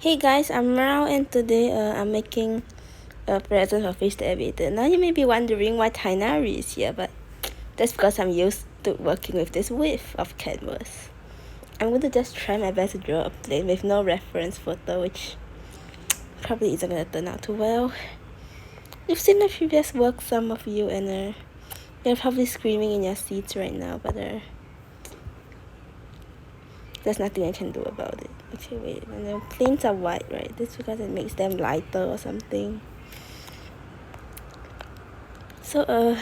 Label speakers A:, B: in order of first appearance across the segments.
A: Hey guys, I'm Mrraw and today I'm making a present for Fish the Aviator. Now you may be wondering why Tainari is here, but that's because I'm used to working with this width of canvas. I'm going to just try my best to draw a plane with no reference photo, which probably isn't going to turn out too well. You've seen my previous work, some of you, and you're probably screaming in your seats right now, but there's nothing I can do about it. Okay, wait, and the planes are white, right? That's because it makes them lighter or something. So,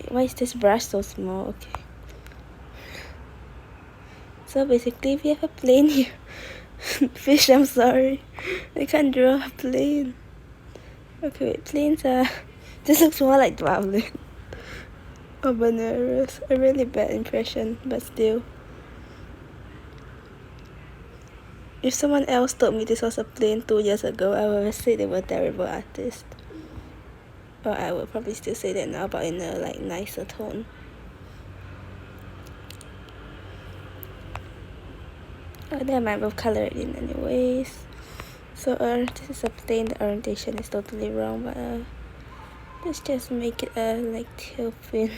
A: why is this brush so small? Okay. So basically, we have a plane here. Fish, I'm sorry. I can't draw a plane. Okay, wait, planes are... This looks more like Dwowlin. Or bananas. A really bad impression, but still. If someone else told me this was a plane 2 years ago, I would have said they were a terrible artist. Or I would probably still say that now, but in a nicer tone. Oh, never mind, we'll color it in anyways. So this is a plane, the orientation is totally wrong, but let's just make it like tail fin.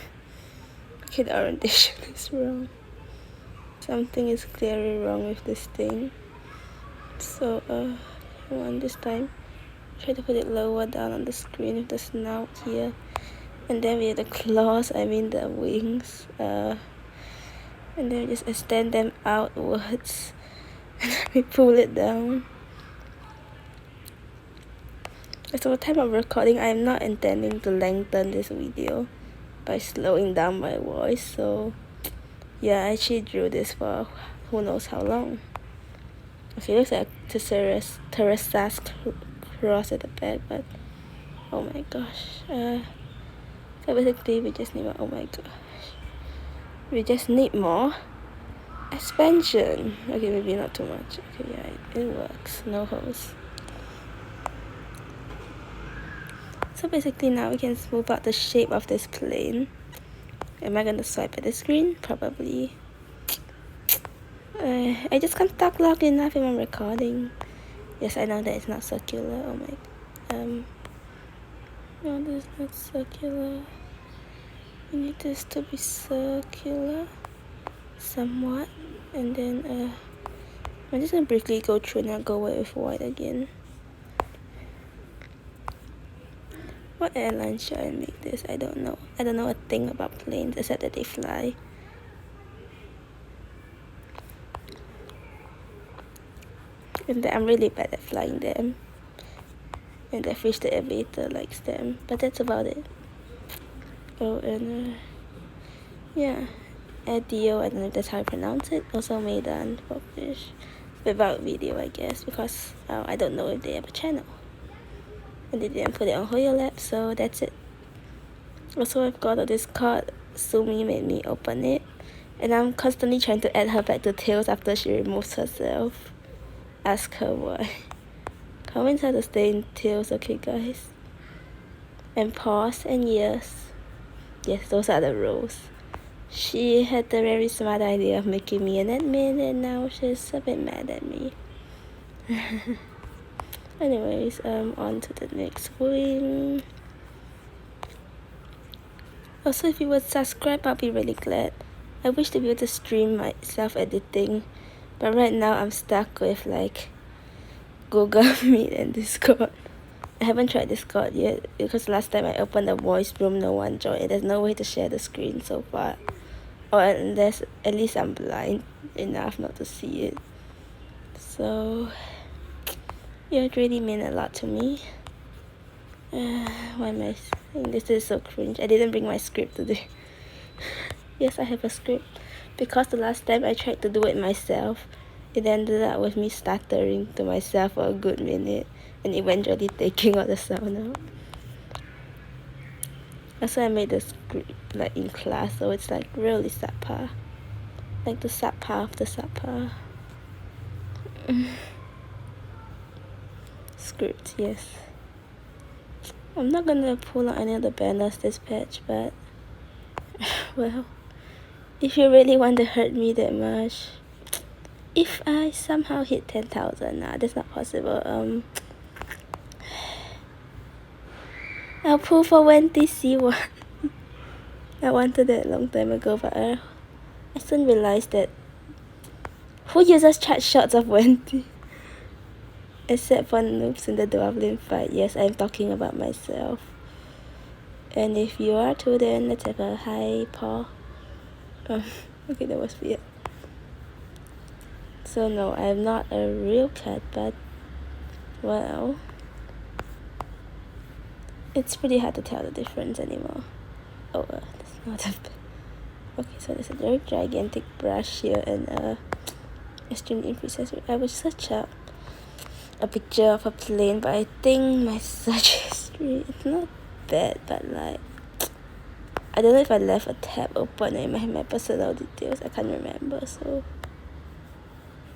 A: Okay, the orientation is wrong. Something is clearly wrong with this thing. So this time try to put it lower down on the screen with the snout here, and then we have the claws, I mean the wings, and then we just extend them outwards and then we pull it down. So at the time of recording, I'm not intending to lengthen this video by slowing down my voice, so yeah, I actually drew this for who knows how long. Okay, looks like Teresa's cross at the back, but oh my gosh. So basically we just need more, oh my gosh. We just need more expansion. Okay, maybe not too much. Okay, yeah, it works. No holes. So basically now we can smooth out the shape of this plane. Am I gonna swipe at the screen? Probably. I just can't talk loud enough when I'm recording. Yes, I know that it's not circular. Oh my. No, this is not circular. We need this to be circular, somewhat. And then I'm just gonna briefly go through and I'll go away with white again. What airline should I make this? I don't know. I don't know a thing about planes except that they fly. And I'm really bad at flying them. And the Fish the Aviator likes them. But that's about it. Oh, and yeah. Adio, I don't know if that's how I pronounce it. Also Maidan for fish. Without video, I guess. Because I don't know if they have a channel. And they didn't put it on Hoyo Lab, so that's it. Also, I've got this card. Sumi made me open it. And I'm constantly trying to add her back to Tails after she removes herself. Ask her why. Convince her to stay in Tails, okay guys? And pause and yes. Yes, those are the rules. She had the very smart idea of making me an admin and now she's a bit mad at me. Anyways, on to the next wing. Also, if you would subscribe, I'll be really glad. I wish to be able to stream myself editing, but right now I'm stuck with Google Meet and Discord. I haven't tried Discord yet because last time I opened the voice room, no one joined. There's no way to share the screen so far. Or unless at least I'm blind enough not to see it. So yeah, it really meant a lot to me. Why am I saying this? Is so cringe. I didn't bring my script today. Yes, I have a script. Because the last time I tried to do it myself, it ended up with me stuttering to myself for a good minute and eventually taking all the sound out. Also, I made the script in class, so it's really subpar. Like the subpar of the subpar. Script, yes. I'm not gonna pull out any of the banners this patch, but well, if you really want to hurt me that much, If I somehow hit 10,000, nah, that's not possible. I'll pull for Wendy C1. I wanted that a long time ago, but I soon realized that who uses chat shots of Wendy? Except for noobs in the Dwarflin fight. Yes, I'm talking about myself. And if you are too, then let's have a hi, Paul. Okay, that was weird. So no, I'm not a real cat, but well, it's pretty hard to tell the difference anymore. Oh, that's not a bit. Okay, so there's a very gigantic brush here and extremely imprecise. I will search up a picture of a plane, but I think my search history is not bad, but like I don't know if I left a tab open and it might have my personal details. I can't remember, so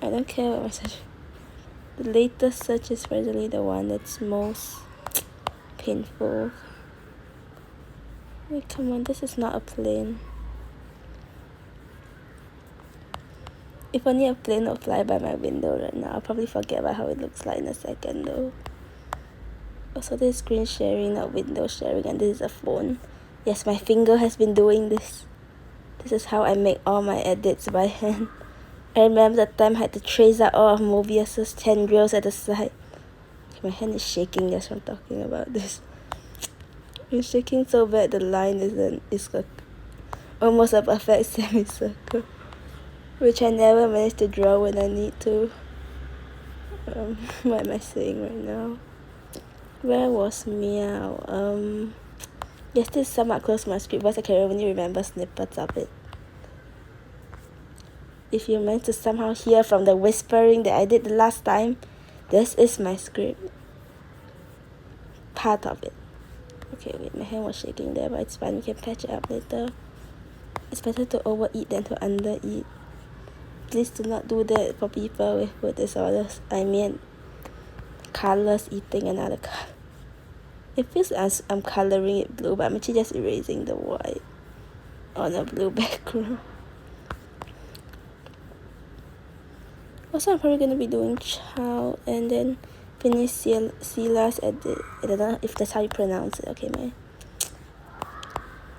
A: I don't care what my search. The latest search is probably the one that's most painful. Wait, come on, this is not a plane. If only a plane would fly by my window right now, I'll probably forget about how it looks like in a second though. Also, this is screen sharing, not window sharing, and this is a phone. Yes, my finger has been doing this. This is how I make all my edits by hand. I remember the time I had to trace out all of Mobius's tendrils at the side. My hand is shaking just from talking about this. It's shaking so bad the line is almost a perfect semicircle, which I never managed to draw when I need to. What am I saying right now? Where was Mrraw? Yes, this is somewhat close to my script, but I can only remember snippets of it. If you meant to somehow hear from the whispering that I did the last time, this is my script. Part of it. Okay, wait, my hand was shaking there, but it's fine, we can patch it up later. It's better to overeat than to undereat. Please do not do that for people with food disorders. I mean, colors eating another color. It feels as I'm coloring it blue, but I'm actually just erasing the white on a blue background. Also, I'm probably going to be doing Child and then finish Sila's edit. I don't know if that's how you pronounce it. Okay, man.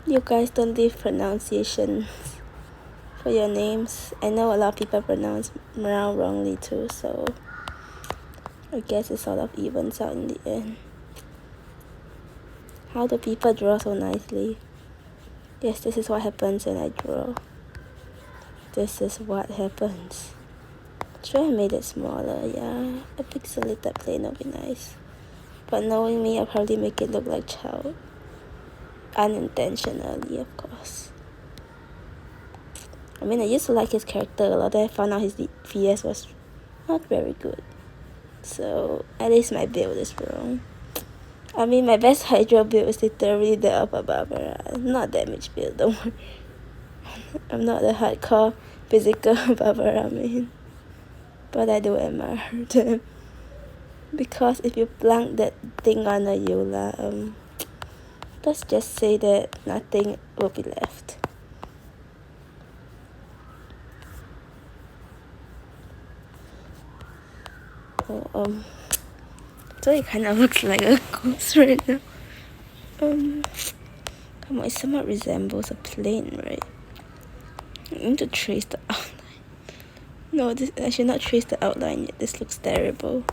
A: You guys don't leave pronunciations for your names. I know a lot of people pronounce Mrraw wrongly too, so I guess it sort of evens out in the end. How do people draw so nicely? Yes, this is what happens when I draw. This is what happens. Should I made it smaller? Yeah, a pixelated plane would be nice. But knowing me, I'll probably make it look like Child. Unintentionally, of course. I mean, I used to like his character a lot, then I found out his VS was not very good. So, at least my build is wrong. I mean, my best Hydra build is literally the Upper Barbara. Not damage build, don't worry. I'm not a hardcore physical Barbara main. But I do admire them. Because if you plunk that thing on a Eula, let's just say that nothing will be left. Oh, so it kind of looks like a ghost right now. Come on, it somewhat resembles a plane, right? I need to trace the outline. No, I should not trace the outline yet. This looks terrible.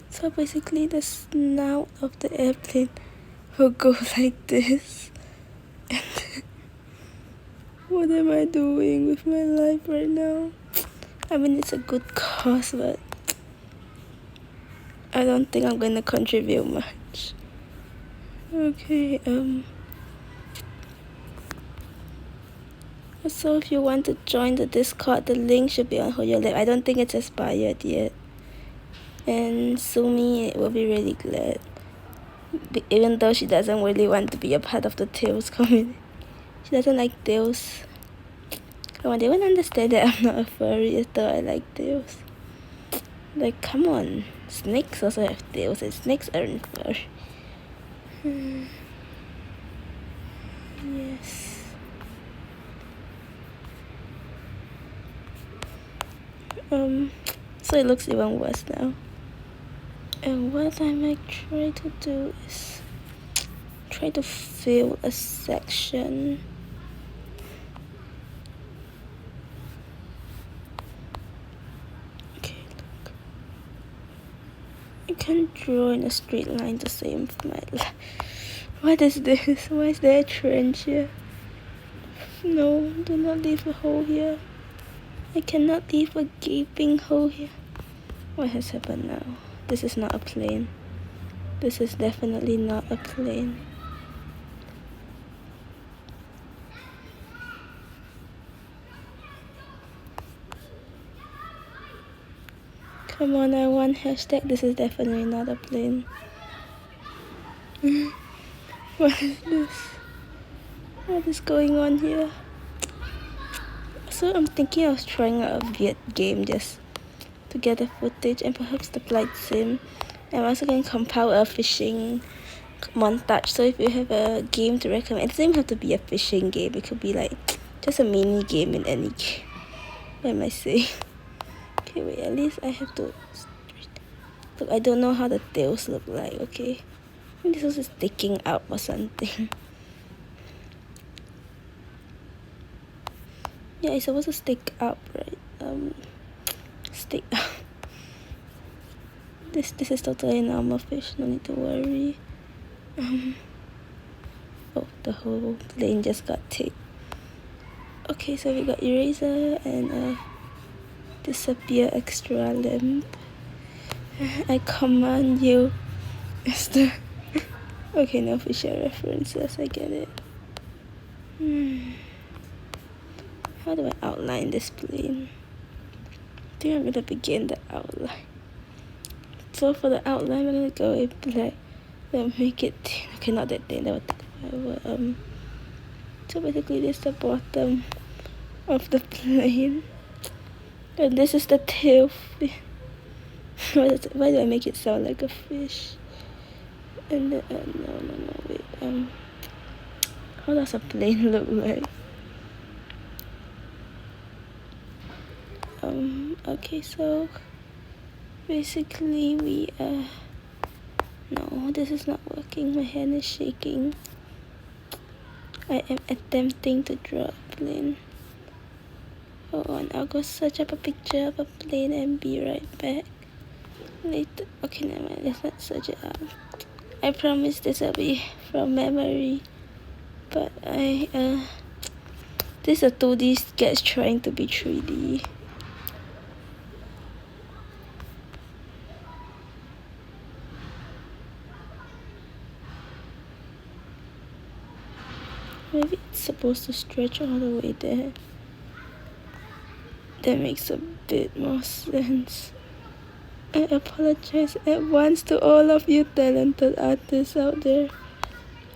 A: So basically, the snout of the airplane will go like this. What am I doing with my life right now? I mean, it's a good cause, but I don't think I'm gonna contribute much. Okay, so if you want to join the Discord, the link should be on your lap. I don't think it's expired yet. And Sumi will be really glad. Even though she doesn't really want to be a part of the Tails community. She doesn't like Tails. Come on, they won't understand that I'm not a furry, though I like Tails. Like, come on. Snakes also have tails, and snakes aren't fur. Yes. So it looks even worse now. And what I might try to do is try to fill a section. Okay, look. I can draw in a straight line the same for my life. What is this? Why is there a trench here? No, do not leave a hole here. I cannot leave a gaping hole here. What has happened now? This is not a plane. This is definitely not a plane. Come on, I want hashtag. This is definitely not a plane. What is this? What is going on here? So I'm thinking of trying out a Viet game just to get the footage and perhaps the flight sim. I'm also going to compile a fishing montage. So if you have a game to recommend, it doesn't even have to be a fishing game. It could be like just a mini game in any game. What am I saying? Okay, wait, at least I have to... Look, I don't know how the tails look like, okay? I think this was just sticking out or something. Yeah, it's supposed to stick up, right? Stick up. This is totally a normal fish, no need to worry. Oh, the whole plane just got taped. Okay, so we got eraser and disappear extra limb. I command you. Okay, no fisher references, I get it. How do I outline this plane? I think I'm gonna begin the outline. So for the outline, I'm gonna go with black. Then make it thin. Okay, not that thin. That would take forever. So basically, this is the bottom of the plane, and this is the tail fin. Why do I make it sound like a fish? And then, no, wait. How does a plane look like? Okay, so basically we no, this is not working. My hand is shaking. I am attempting to draw a plane. Hold on, I'll go search up a picture of a plane and be right back later. Okay, never mind, let's not search it up. I promise this will be from memory, but this is a 2D sketch trying to be 3D. Maybe it's supposed to stretch all the way there. That makes a bit more sense. I apologize at once to all of you talented artists out there.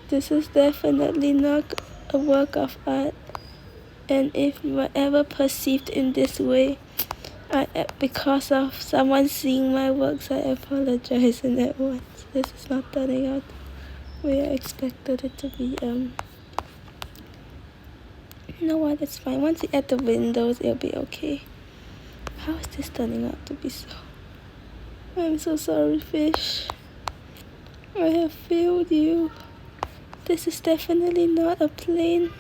A: This is definitely not a work of art. And if you were ever perceived in this way, because of someone seeing my works, I apologize in advance. This is not turning out the way I expected it to be. You know what, it's fine. Once you add the windows, it'll be okay. How is this turning out to be so? I'm so sorry, fish. I have failed you. This is definitely not a plane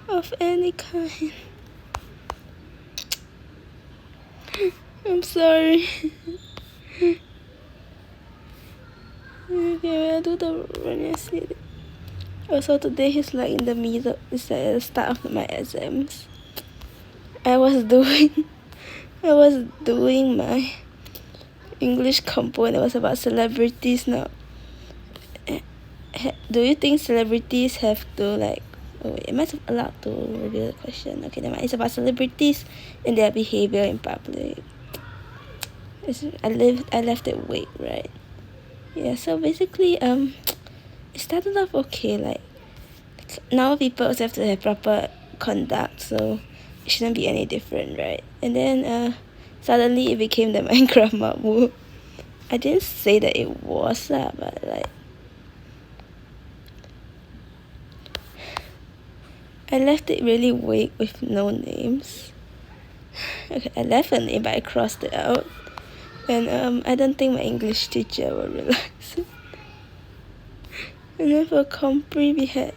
A: of any kind. I'm sorry. Okay, I'll do the running series. Also today is like in the middle, it's like at the start of my exams. I was doing my English compo and it was about celebrities now. Do you think celebrities have to like, oh wait, am I allowed to reveal the question? Okay, never mind. It's about celebrities and their behavior in public. I left it vague, right? Yeah, so basically it started off okay, like now people also have to have proper conduct, so it shouldn't be any different, right? And then suddenly it became the Minecraft mob move. I didn't say that it was but like I left it really vague with no names. Okay, I left a name but I crossed it out. And I don't think my English teacher will realize it. And then for Compre we had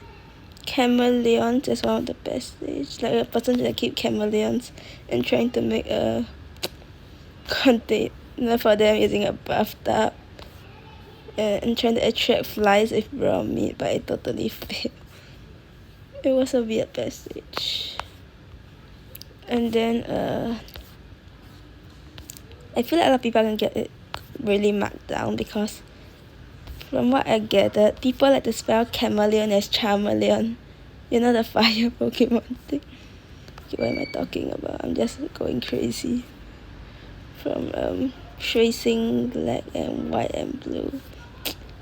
A: chameleons, just one of the best stage. Like a person that keep chameleons and trying to make a container for them using a bathtub. And trying to attract flies with raw meat, but it totally failed. It was a weird passage. And then I feel like a lot of people can get it really marked down because from what I gathered, people like to spell chameleon as charmeleon. You know the fire Pokemon thing? Okay, what am I talking about? I'm just going crazy. From tracing black and white and blue.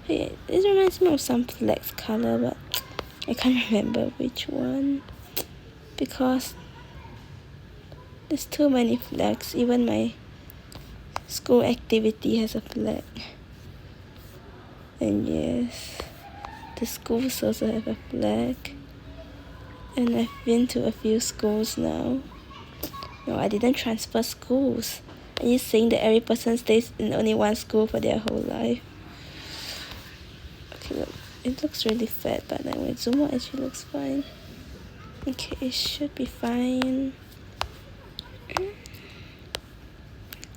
A: Hey, this reminds me of some flags color, but I can't remember which one. Because there's too many flags. Even my school activity has a flag. And yes, the schools also have a flag. And I've been to a few schools now. No, I didn't transfer schools. Are you saying that every person stays in only one school for their whole life? Okay, look, it looks really fat, but then when zoom out, it actually looks fine. Okay, it should be fine.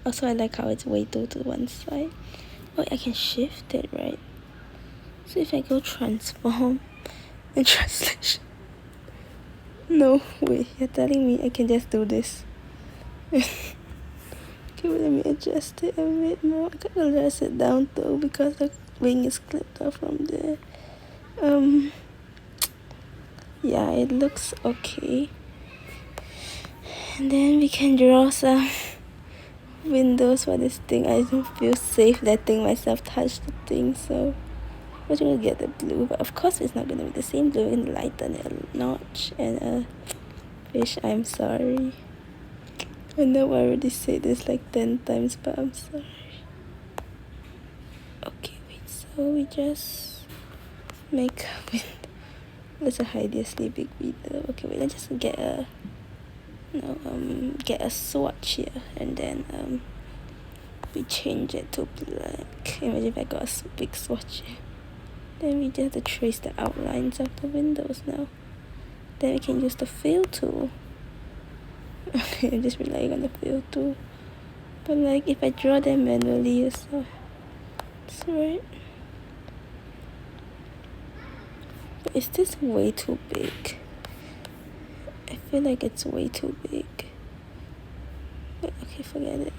A: Also, I like how it's way too to one side. Oh, I can shift it, right? So if I go transform and translation. No way, you're telling me I can just do this. Okay, let me adjust it a bit more. I gotta adjust it down though because the wing is clipped off from there. Yeah, it looks okay. And then we can draw some windows for this thing. I don't feel safe letting myself touch the thing, so we're gonna get the blue. But of course it's not gonna be the same blue. We're gonna lighten it a notch. And fish, I'm sorry. I know I already said this like 10 times, but I'm sorry. Okay, wait, so we just make a window. Let's hide this big window. Okay, wait, let's just get a get a swatch here, and then we change it to black. Imagine if I got a big swatch here. Then we just have to trace the outlines of the windows now. Then we can use the fill tool. Okay, I'm just relying on the fill tool. But like if I draw them manually, it's right. But is this way too big? I feel like it's way too big. But okay, forget it.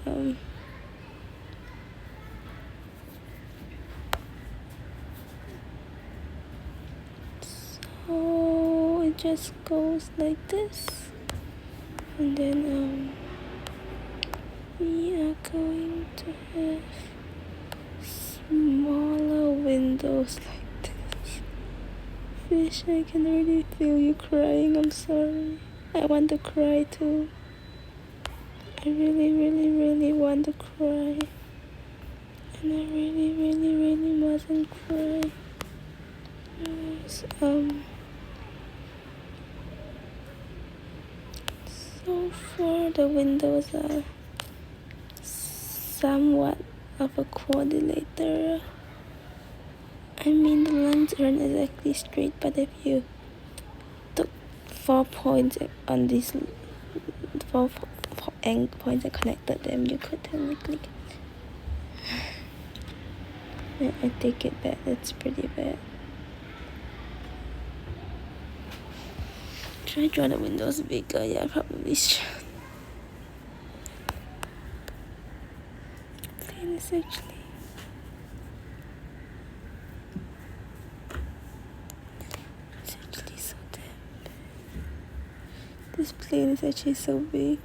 A: So it just goes like this. And then we are going to have smaller windows like this. Fish, I can really feel you crying. I'm sorry. I want to cry too. I really want to cry. And I really mustn't cry. So far the windows are somewhat of a quadrilateral. I mean the lines aren't exactly straight, but if you took 4 points on these 4 end points and connected them, you could technically. I take it back, that's pretty bad. Should I draw the windows bigger? Yeah, I probably should. Plane is actually so damn big. This plane is actually so big.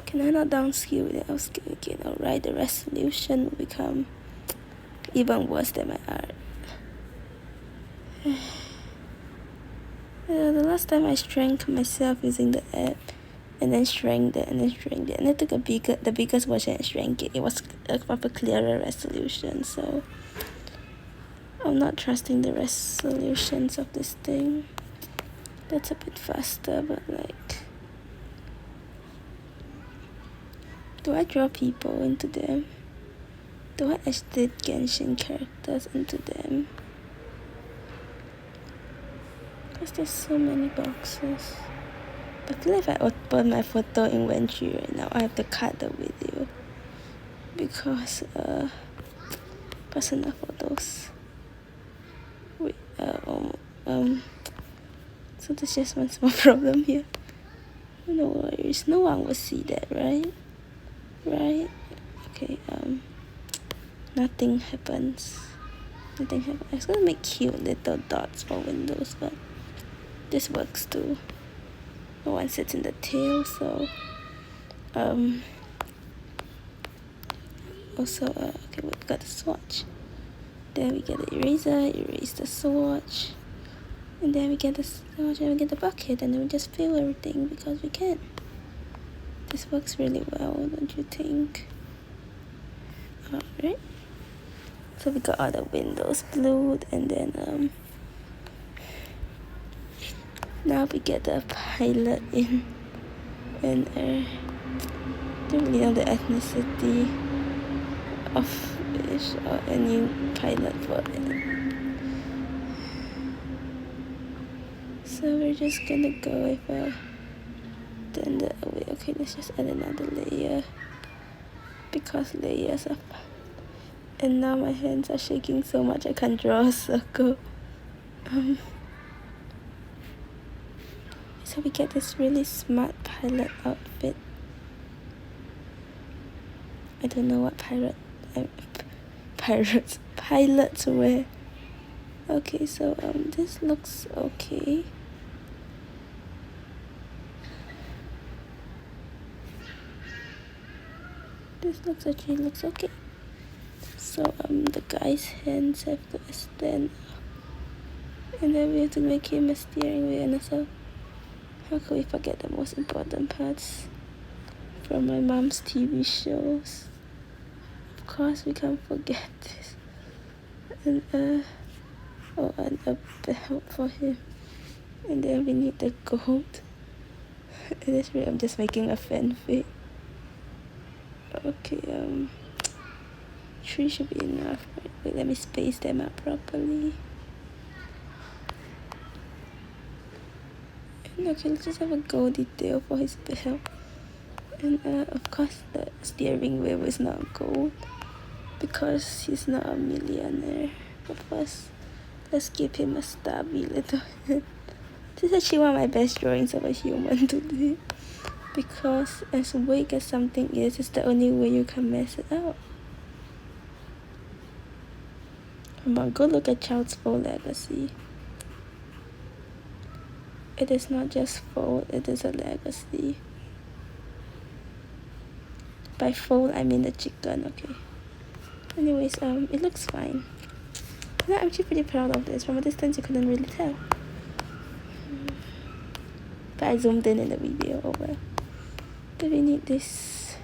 A: Can I not downscale it? I'll scale again. Alright, the resolution will become even worse than my art. The last time I shrank myself using the app, and then shrank that, and then shrank that, and I took the biggest version and shrank it. It was a proper clearer resolution, so I'm not trusting the resolutions of this thing. That's a bit faster, but like Do I draw people into them? Do I edit Genshin characters into them? Because there's so many boxes. But I feel like if I open my photo inventory right now, I have to cut the video. Because, personal photos. Wait, so there's just one small problem here. No worries, no one will see that, right? Right? Okay, nothing happens. Nothing happens. I was gonna make cute little dots for windows, but this works too. No one sits in the tail, so also okay, we've got the swatch. Then we get the eraser, erase the swatch, and then we get the swatch and we get the bucket, and then we just fill everything because we can. This works really well, don't you think? Alright. So we got all the windows blued, and then now we get the pilot in, and don't really know the ethnicity of fish or any pilot for it. So we're just gonna go with then the okay, let's just add another layer because layers are. And now my hands are shaking so much I can't draw a circle. So we get this really smart pilot outfit. I don't know what pilots wear. Okay, so this looks okay. This looks okay. So the guy's hands have to extend, and then we have to make him a steering wheel. And also, how could we forget the most important parts from my mom's TV shows? Of course we can't forget this. And and a belt for him. And then we need the gold. And that's really, I'm just making a fanfic. Okay, 3 should be enough. Wait, let me space them out properly. And okay, let's just have a gold detail for his belt. And of course the steering wheel is not gold because he's not a millionaire. But first, let's give him a stubby little head. This is actually one of my best drawings of a human today. Because as weak as something is, it's the only way you can mess it up. Come on, go look at Child's Full Legacy. It is not just fold, it is a legacy. By fold, I mean the chicken, okay. Anyways, it looks fine. Yeah, I'm actually pretty proud of this. From a distance, you couldn't really tell. But I zoomed in the video over. Do we need this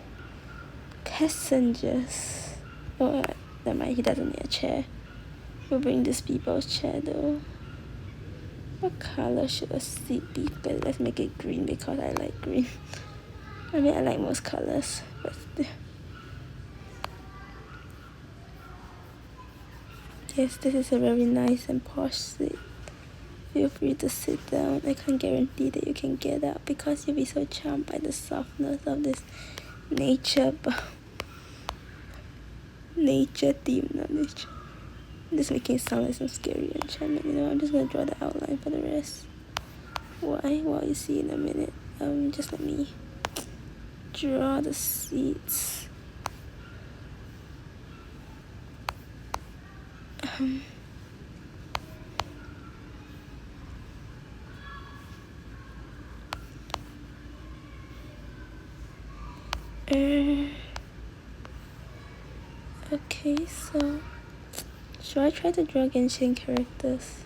A: passengers? Oh, never mind, he doesn't need a chair. We'll bring this people's chair though. What color should a seat be? But let's make it green because I like green. I mean, I like most colors, but still. Yes, this is a very nice and posh seat. Feel free to sit down. I can't guarantee that you can get up because you'll be so charmed by the softness of this nature theme, not nature. I'm just making it sound like some scary enchantment, you know. I'm just gonna draw the outline for the rest. Why? Well, you see in a minute. Just let me draw the seats. Okay, so should I try to draw Genshin characters?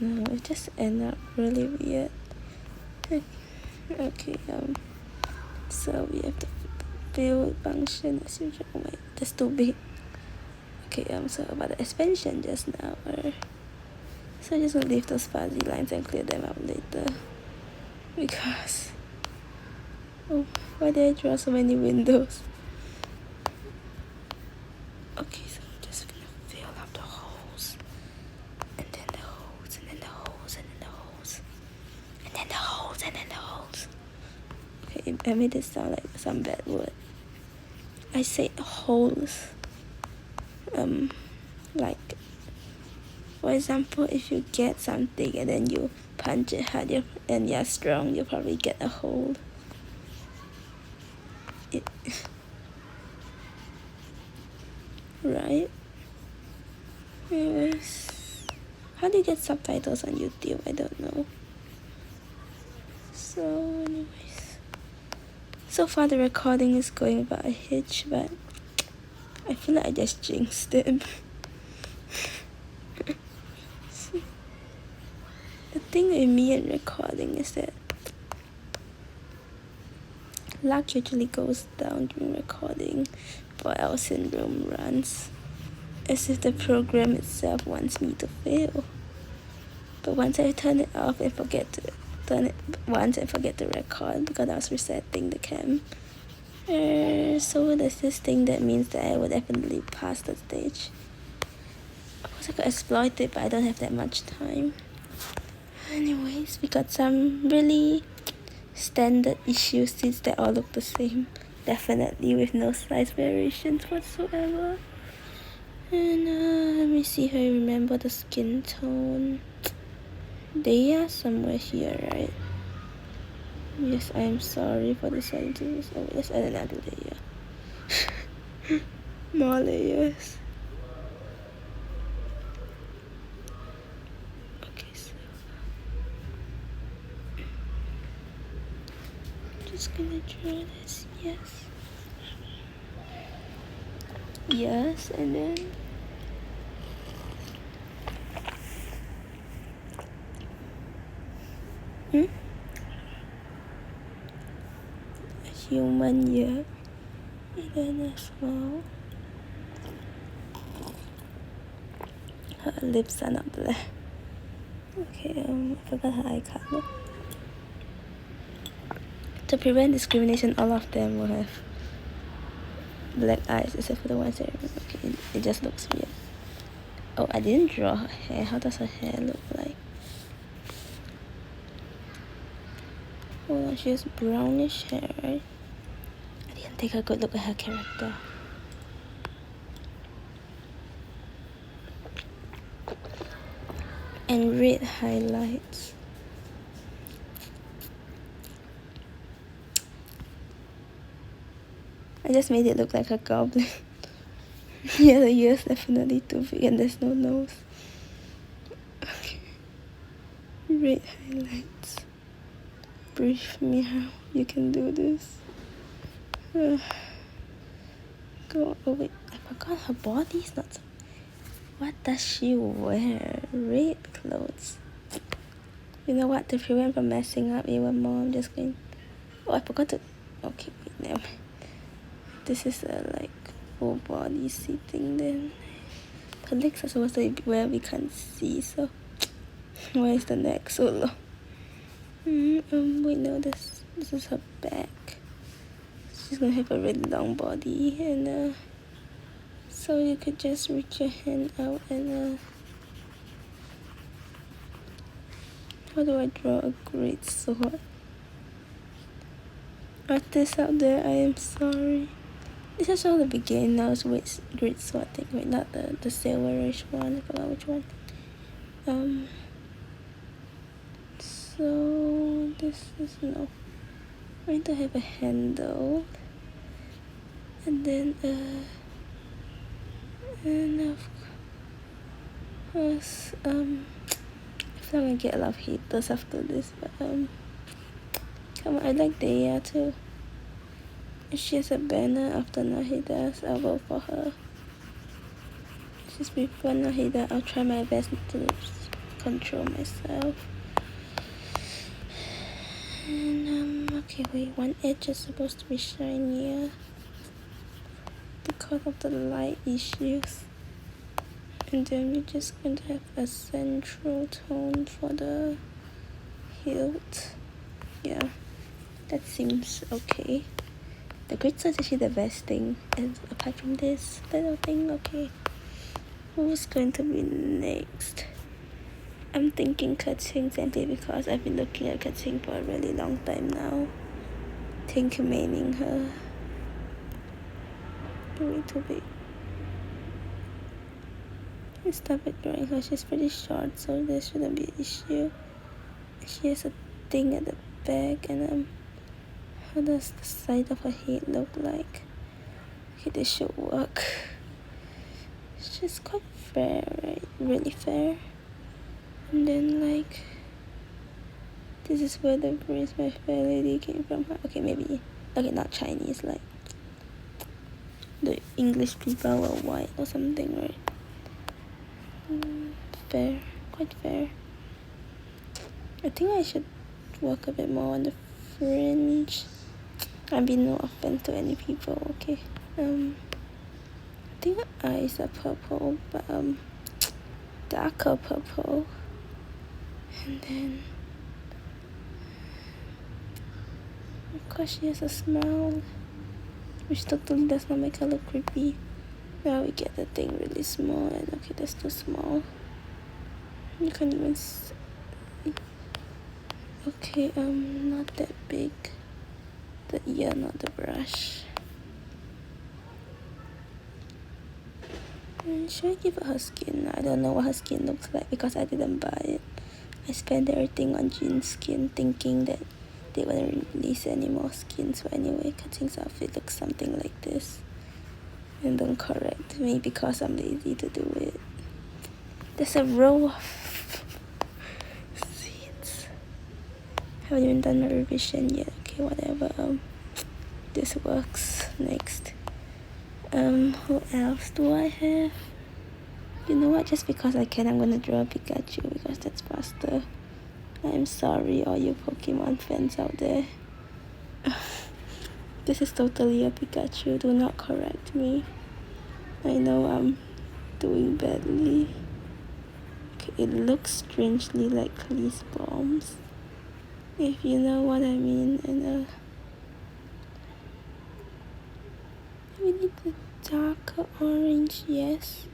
A: No, it just ended up really weird. Okay, so we have to build function as usual. Oh wait, that's too big. Okay, so about the expansion just now, so I'm just gonna leave those fuzzy lines and clear them out later because Oh, why did I draw so many windows? Okay, so I'm just gonna fill up the holes. And then the holes, and then the holes, and then the holes. And then the holes, and then the holes. Okay, I made it sound like some bad word. I said holes. Like, for example, if you get something and then you punch it hard and you're strong, you'll probably get a hole. Right? Anyways, how do you get subtitles on YouTube? I don't know. So anyways, so far the recording is going about a hitch, but I feel like I just jinxed it. The thing with me and recording is that luck usually goes down during recording, or else syndrome runs, as if the program itself wants me to fail. But once I turn it off and forget to turn it once and forget to record because I was resetting the cam, so there's this thing that means that I will definitely pass the stage. Of course I could exploit it, but I don't have that much time. Anyways, we got some really standard issue seats that all look the same, definitely with no size variations whatsoever. And let me see if I remember the skin tone. They are somewhere here, right? Yes, I am sorry for the sizes. Oh, let's add another layer. More layers. Okay, so just gonna draw this. Yes. Yes, and then a human ear, and then a small. Her lips are not black. Okay, I forgot her eye color. To prevent discrimination, all of them will have black eyes except for the ones that I remember. Okay, it just looks weird. Oh, I didn't draw her hair. How does her hair look like? Oh, she has brownish hair, right? I didn't take a good look at her character. And red highlights. I just made it look like a goblin. Yeah, the ear's definitely too big and there's no nose. Okay. Red highlights. Breathe, Mrraw. You can do this. Go. Oh wait, I forgot her body's not so. What does she wear? Red clothes. You know what? To prevent from messing up even more, I'm just going. Oh, I forgot to. Okay, wait, never mind. This is a like full body seating. Then her legs are supposed to be where we can't see. So why is the neck so low? Wait, no. This is her back. She's gonna have a really long body, and so you could just reach your hand out and how do I draw a great sword? Artists out there, I am sorry. This is all the beginners with great sword thing. Wait, not the silverish one. I forgot which one. So this is no. I'm going to have a handle, and then and of course I feel I'm gonna get a lot of haters after this, but come on, I like Daya too. If she has a banner after Nahida's, I'll vote for her. She's before Nahida. I'll try my best to control myself. And okay, wait, one edge is supposed to be shinier because of the light issues. And then we're just going to have a central tone for the hilt. Yeah, That seems okay. The grid is actually the best thing, and apart from this little thing. Okay, who's going to be next? I'm thinking Katsing simply because I've been looking at Katsing for a really long time now. Think maining her. Way too big. I stop it drawing her. She's pretty short, so there shouldn't be an issue. She has a thing at the back, and how does the side of her head look like? Okay, this should work. She's quite fair, right? Really fair. And then like, this is where the Prince My Fair Lady came from. Okay, maybe, okay, not Chinese, like the English people were white or something, right? Fair, quite fair. I think I should work a bit more on the fringe. I mean, no offense to any people, okay? I think her eyes are purple, but darker purple. And then, of course, she has a smile, which totally does not make her look creepy. Now we get the thing really small, and okay, that's too small. You can't even see. Okay, not that big. The ear, not the brush. Should I give her skin? I don't know what her skin looks like because I didn't buy it. I spent everything on Jin's skin thinking that they wouldn't release any more skins. So anyway, Kating's outfit looks something like this. And don't correct me because I'm lazy to do it. There's a row of seats. Haven't even done a revision yet. Okay, whatever. This works. Next. Who else do I have? You know what? Just because I can, I'm gonna draw a Pikachu because that's faster. I'm sorry, all you Pokemon fans out there. This is totally a Pikachu. Do not correct me. I know I'm doing badly. Okay, it looks strangely like police bombs, if you know what I mean. And we need the darker orange, yes,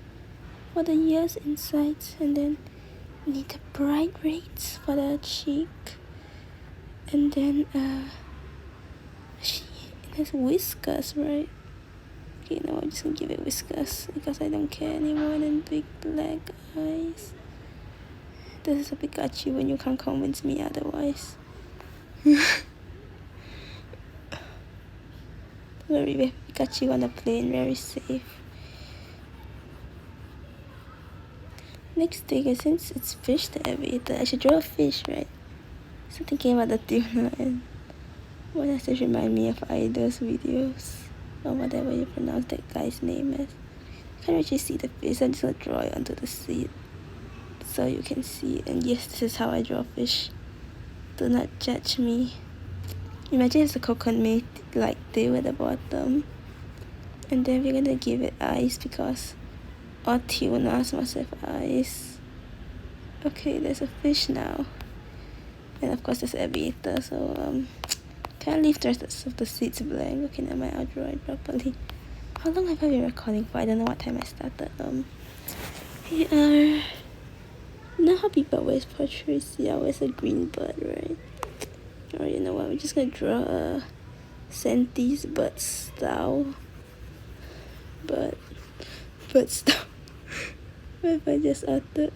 A: for the ears inside, and then we need the bright reds for the cheek, and then she has whiskers, right? Okay, no, I'm just gonna give it whiskers because I don't care anymore than big black eyes. This is a Pikachu when you can't convince me otherwise. Very Pikachu on the plane, very safe. Next thing is, since it's fish the aviator, I should draw a fish, right? So thinking about the tuna, and what does this remind me of Idols videos? Or whatever you pronounce that guy's name as. I can't actually see the fish, I'm just gonna draw it onto the seat so you can see it. And yes, this is how I draw fish. Do not judge me. Imagine it's a coconut made like tail at the bottom, and then we're gonna give it eyes because all tunas must have eyes. Okay, there's a fish now, and of course there's aviator, so can't leave the rest of the seats blank. Okay, never mind, I'll draw it properly. How long have I been recording for? I don't know what time I started. Here are, you know how people always portray Xiao as a green bird, right? Or you know what, we're just gonna draw a Senti's bird style. Bird style. What if I just uttered?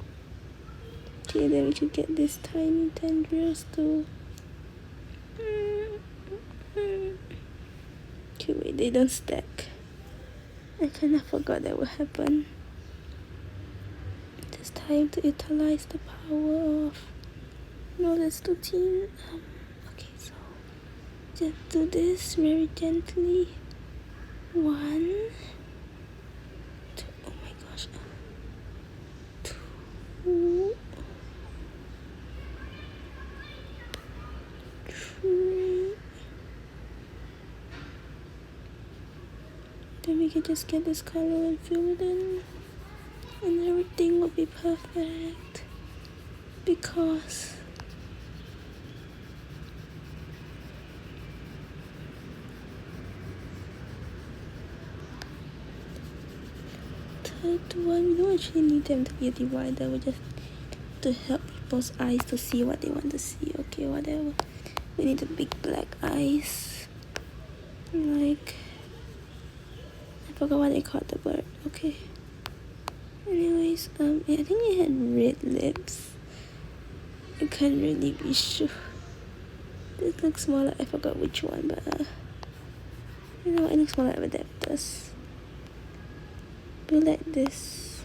A: Okay, then we could get this tiny tendrils too. Okay, wait, they don't stack. I kinda forgot that would happen. It's time to utilize the power of... No, that's too thin. Okay, so just do this very gently. 1, 2, oh my gosh. 2, 3. Then we can just get this color and fill it in, and everything will be perfect because light one. We don't actually need them to be a divider. We just to help people's eyes to see what they want to see. Okay, whatever. We need the big black eyes. Like, I forgot what they called the bird. Okay. Anyways, yeah, I think it had red lips. I can't really be sure. This looks more like, I forgot which one, but you know, it looks more like adapters. Do like this.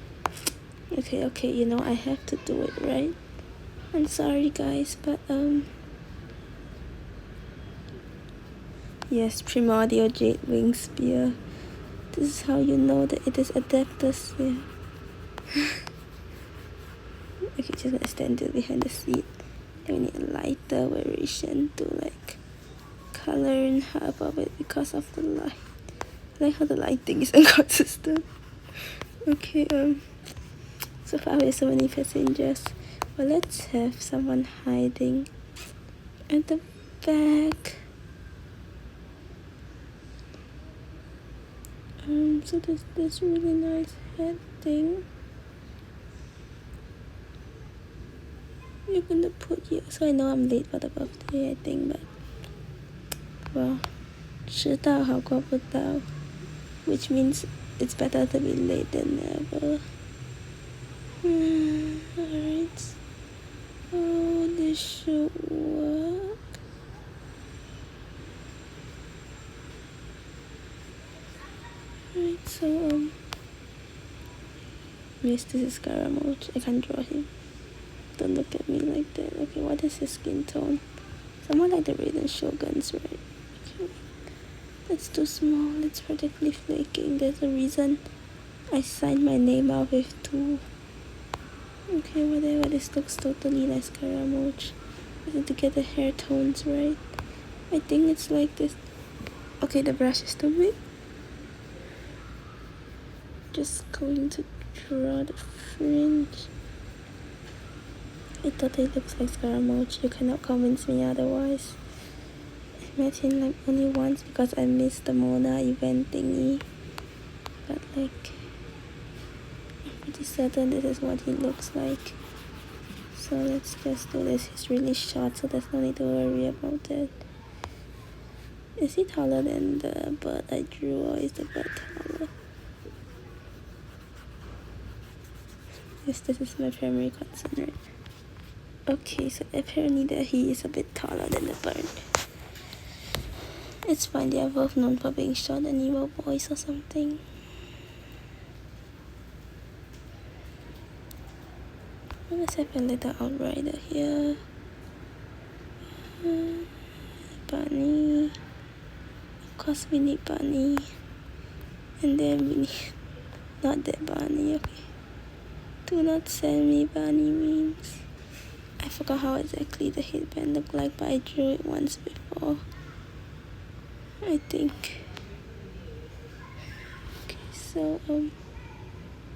A: Okay, you know, I have to do it, right? I'm sorry guys, but yes, primordial jade wing spear. This is how you know that it is adapters. Yeah. Okay, just gonna stand it behind the seat. Then we need a lighter variation to like color in half of it because of the light. I like how the lighting is inconsistent. Okay, so far we have so many passengers. Well, let's have someone hiding at the back. So there's this really nice head thing. You're gonna put here, so I know I'm late for the birthday, I think, but well, 迟到好过不到, which means it's better to be late than never. Alright. Oh, this should work. Right, so yes, this is Scaramouche. I can't draw him. Don't look at me like that. Okay, what is his skin tone? Somewhat like the Raiden Shoguns, right? Okay. That's too small. It's practically flaking. There's a reason I signed my name out with 2. Okay, whatever. This looks totally like Scaramouche. I need to get the hair tones right. I think it's like this. Okay, the brush is too big. Just going to draw the fringe. It totally looks like Scaramouche. You cannot convince me otherwise. I met him like only once because I missed the Mona event thingy. But like, I'm pretty certain this is what he looks like. So let's just do this. He's really short, so there's no need to worry about it. Is he taller than the bird I drew, or is the bird taller? Yes, this is my primary concern, right? Okay, so apparently that he is a bit taller than the bird. It's fine, they are both known for being short and evil boys or something. Let's have a little outrider here. Bunny. Of course we need bunny. And then we need... not that bunny, okay. Do not send me bunny memes. I forgot how exactly the headband looked like, but I drew it once before, I think. Okay, so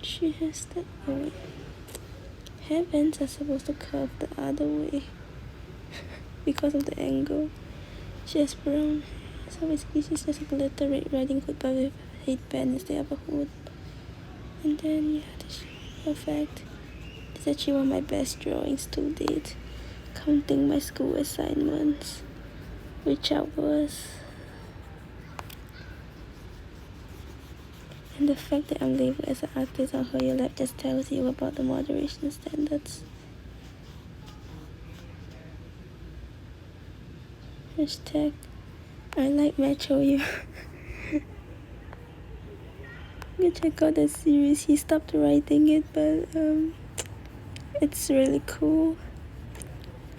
A: she has that. Oh wait, headbands are supposed to curve the other way because of the angle. She has brown hair, so basically she's just a glitter Red Riding Hood but with a headband instead of a hood. And then yeah, this is perfect. This is actually one of my best drawings to date, counting my school assignments, which I was. And the fact that I'm labeled as an artist on her lab just tells you about the moderation standards. Hashtag I like Metro you. You check out the series. He stopped writing it, but it's really cool.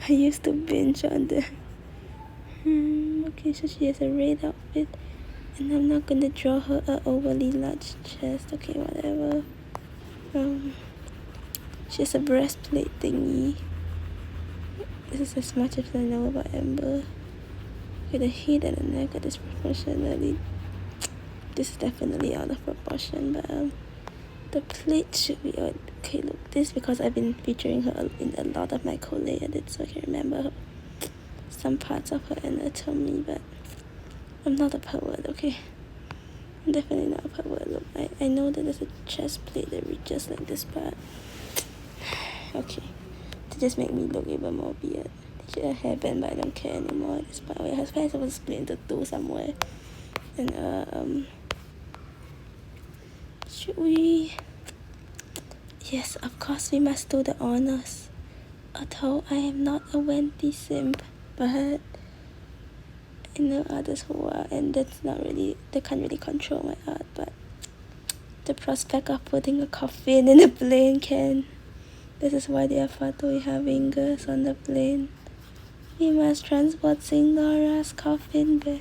A: I used to binge on them. Okay, so she has a red outfit, and I'm not gonna draw her a overly large chest. Okay, whatever. She has a breastplate thingy. This is as much as I know about Amber. Okay, the head and the neck are disproportionately. This is definitely out of proportion, but the plate should be okay. Look, this because I've been featuring her in a lot of my collate edits, so I can remember her, some parts of her anatomy, but I'm not a poet, okay? Definitely not a power. Look, I know that there's a chest plate that reaches like this part. Okay, to just make me look even more weird. Should have hairband, but I don't care anymore at this part. Wait, her face was split into two somewhere. And should we? Yes, of course we must do the honors. Although I am not a Wendy simp, but I know others who are, and that's not really, they can't really control my art, but the prospect of putting a coffin in a plane can. This is why they are Fatui having girls on the plane. We must transport Signora's coffin back.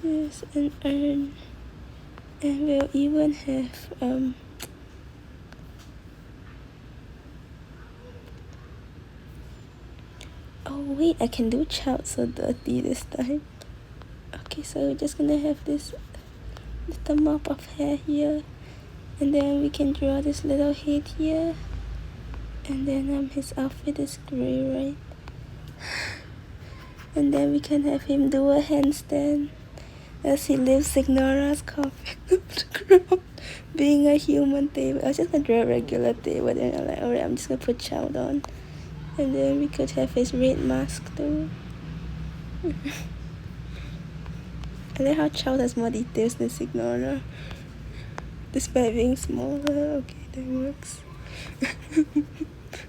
A: Yes, an urn. And we'll even have oh wait, I can do child so dirty this time. Okay, so we're just gonna have this little mop of hair here, and then we can draw this little head here, and then his outfit is grey, right? And then we can have him do a handstand as he lifts Signora's coffin off the ground, being a human table. I was just gonna draw a regular table, then I'm like, alright, I'm just gonna put child on. And then we could have his red mask too. I like how Child has more details than Signora. Despite being smaller, okay, that works.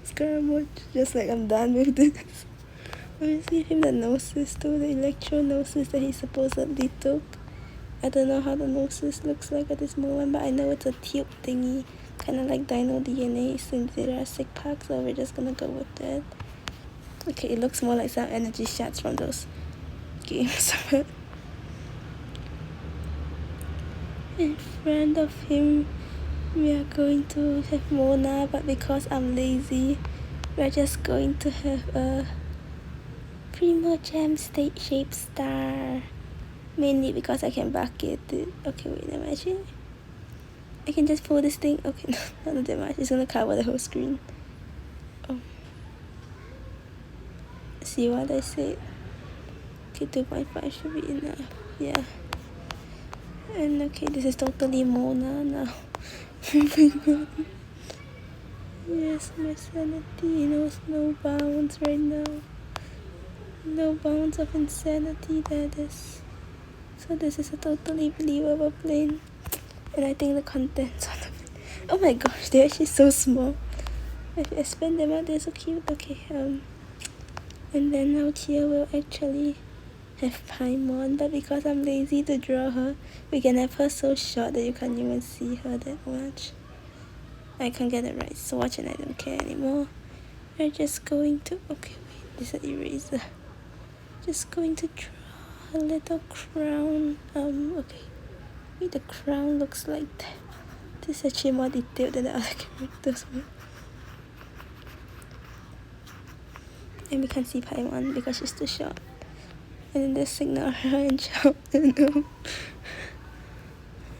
A: Scaramouche, just like I'm done with this. Let's give him the gnosis too, the electro gnosis that he supposedly took. I don't know how the gnosis looks like at this moment, but I know it's a tube thingy. Kind of like Dino DNA in Jurassic Park, so we're just gonna go with that. Okay, it looks more like some energy shots from those games. In front of him, we are going to have Mona, but because I'm lazy, we're just going to have a Primo Gem state-shaped star. Mainly because I can bucket it. Okay, wait, never mind. I can just pull this thing. Okay, no, not that much. It's gonna cover the whole screen. Oh. See what I said? Okay, 2.5 should be enough. Yeah. And okay, this is totally Mona now. Oh my god. Yes, my sanity knows no bounds right now. No bounds of insanity, that is. So this is a totally believable plane. And I think the contents on the plane. Oh my gosh, they're actually so small. If I expand them out, they're so cute. Okay, and then out here we'll actually have Paimon, but because I'm lazy to draw her, we can have her so short that you can't even see her that much. I can't get it right, swatch, and I don't care anymore. We're just going to, okay, wait, this is an eraser. Just going to draw a little crown. Okay, wait, the crown looks like that. This is actually more detailed than the other characters one. And we can't see Paimon because she's too short. And then there's Signora and Chow. I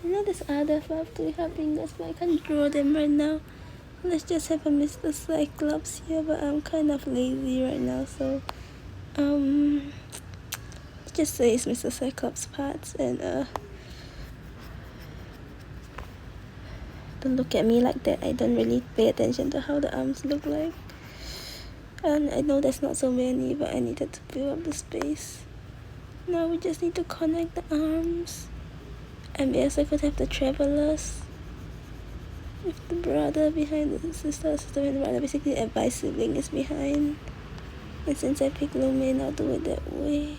A: know there's other Fatui Harbingers, but I can't draw them right now. Let's just have a Mr. Cyclops here, but I'm kind of lazy right now, so just say it's Mr. Cyclops parts, and don't look at me like that. I don't really pay attention to how the arms look like. And I know there's not so many, but I needed to fill up the space. Now we just need to connect the arms. And we also could have the travelers with the brother behind, the sister and the brother. Basically, advice sibling is behind. And since I picked Lumen, I'll do it that way.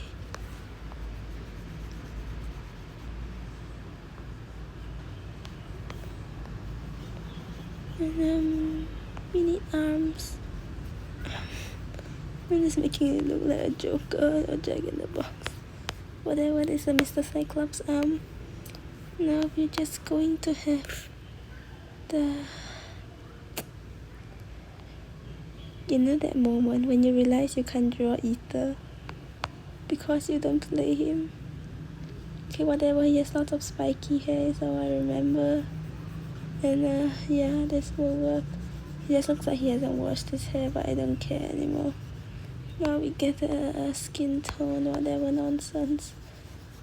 A: And we need arms. I'm just making it look like a Joker or Jack in the Box. Whatever, this is a Mr. Cyclops arm. Now we're just going to have the... You know that moment when you realize you can't draw Ether because you don't play him? Okay, whatever, he has lots of spiky hair, so I remember. And yeah, this will work. He just looks like he hasn't washed his hair, but I don't care anymore. Now we get a skin tone, whatever nonsense.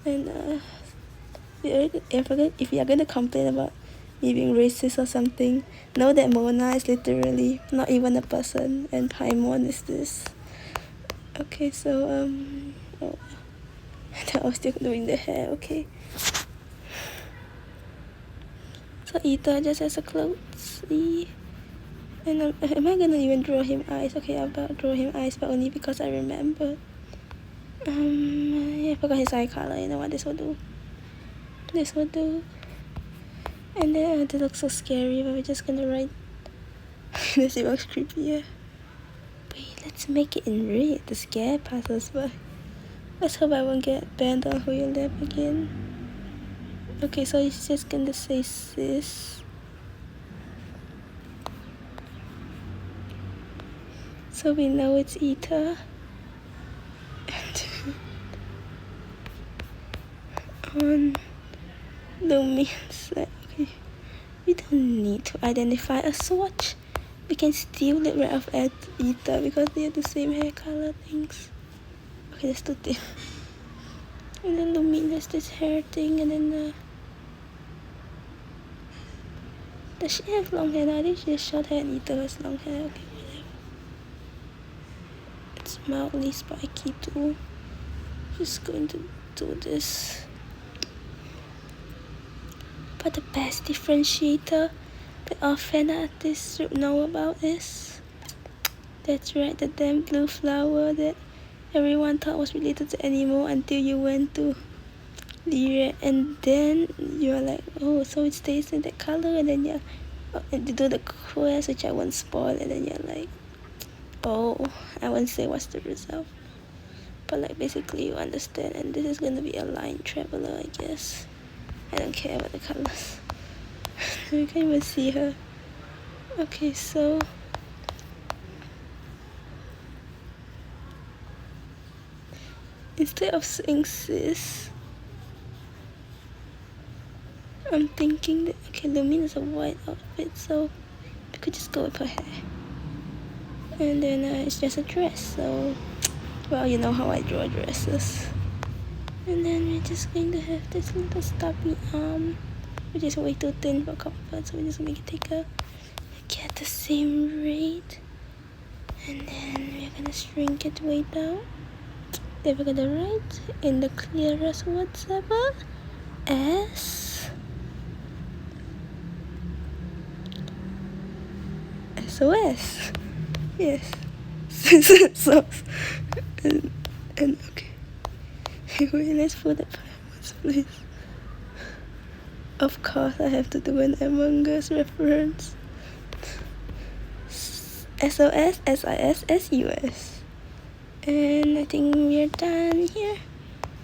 A: And if you're gonna complain about me being racist or something, know that Mona is literally not even a person, and Paimon is this. Okay, so oh, I was still doing the hair. Okay. So Ita just has a clothes. And am I gonna even draw him eyes? Okay, I'm about to draw him eyes, but only because I remember. Yeah, I forgot his eye color. You know what this will do? This will do. And then it looks so scary, but we're just gonna write. This looks creepier. Wait, let's make it in red to scare passers-by. Let's hope I won't get banned on Wheel Lab again. Okay, so it's just gonna say sis. So we know it's Ita. On the means that okay, we don't need to identify a swatch. We can steal it right off at Ita because they have the same hair color things. Okay, that's too thin. And then Lumin has this hair thing, and then does she have long hair? No, I think she has short hair and Ita has long hair. Okay, whatever. It's mildly spiky too. Just going to do this. But the best differentiator that all fan artists should know about is, that's right, the damn blue flower that everyone thought was related to animal until you went to Lyria, and then you're like, oh, so it stays in that color, and then you do the quest, which I won't spoil, and then you're like, oh, I won't say what's the result, but like basically you understand. And this is gonna be a line traveler, I guess. I don't care about the colors. You can't even see her. Okay, so instead of saying sis, I'm thinking that, okay, Lumin is a white outfit, so we could just go with her hair. And then it's just a dress, so, well, you know how I draw dresses. And then we're just going to have this little stubby arm, which is way too thin for comfort, so we're just going to take a get the same rate. And then we're going to shrink it way down. Then we're going to write in the clearest words ever as SOS. Yes. So, and okay. Wait, let's put the pajamas, please. Of course, I have to do an Among Us reference. SOS, SIS, SUS. And I think we're done here.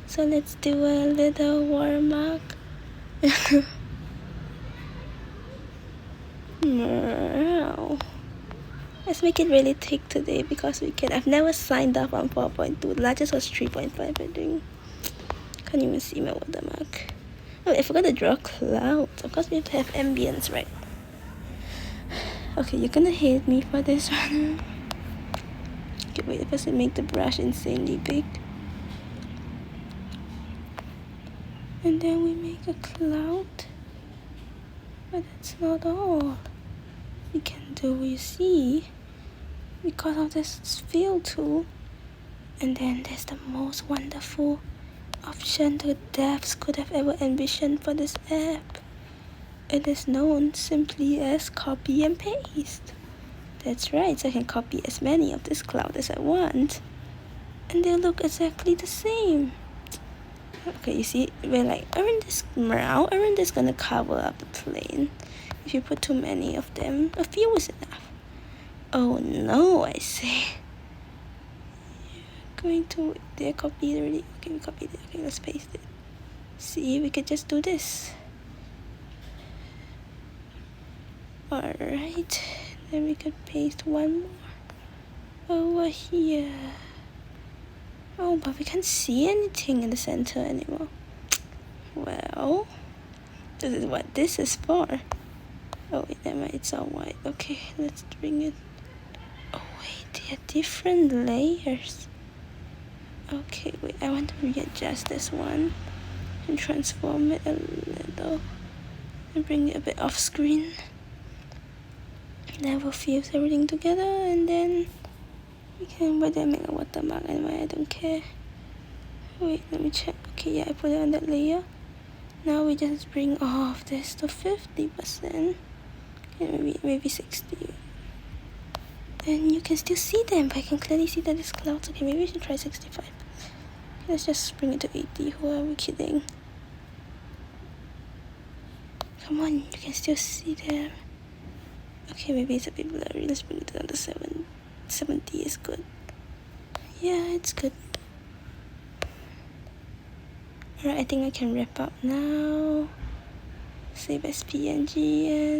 A: So let's do a little warm up. Mrraw. Let's make it really thick today because we can. I've never signed up on 4.2. The largest was 3.5, I think. Can't even see my watermark. Oh, I forgot to draw clouds. Of course, we have to have ambience, right? Okay, you're gonna hate me for this one. Okay, wait, first we make the brush insanely big. And then we make a cloud. But that's not all we can do, you see, because of this fill tool. And then there's the most wonderful option the devs could have ever envisioned for this app. It is known simply as copy and paste. That's right, so I can copy as many of this cloud as I want, and they'll look exactly the same. Okay, you see, we're like, aren't this gonna cover up the plane? If you put too many of them, a few is enough. Oh no, I say. Going to, they copied already. Okay, we copied it. Okay, let's paste it. See, we could just do this. Alright, then we could paste one more over here. Oh, but we can't see anything in the center anymore. Well, this is what this is for. Oh wait, never mind, it's all white. Okay, let's bring it. Oh wait, they are different layers. Okay, wait, I want to readjust this one. and transform it a little and bring it a bit off screen. Then we'll fuse everything together and then we can whether make a watermark anyway, I don't care. Wait, let me check. Okay, yeah, I put it on that layer. Now we just bring all of this to 50%. Okay, maybe 60. And you can still see them, but I can clearly see that it's clouds. Okay, maybe we should try 65. Let's just bring it to 80. Who are we kidding? Come on, you can still see them. Okay, maybe it's a bit blurry. Let's bring it down to 70 is good. Yeah, it's good. Alright, I think I can wrap up now. Save as PNG and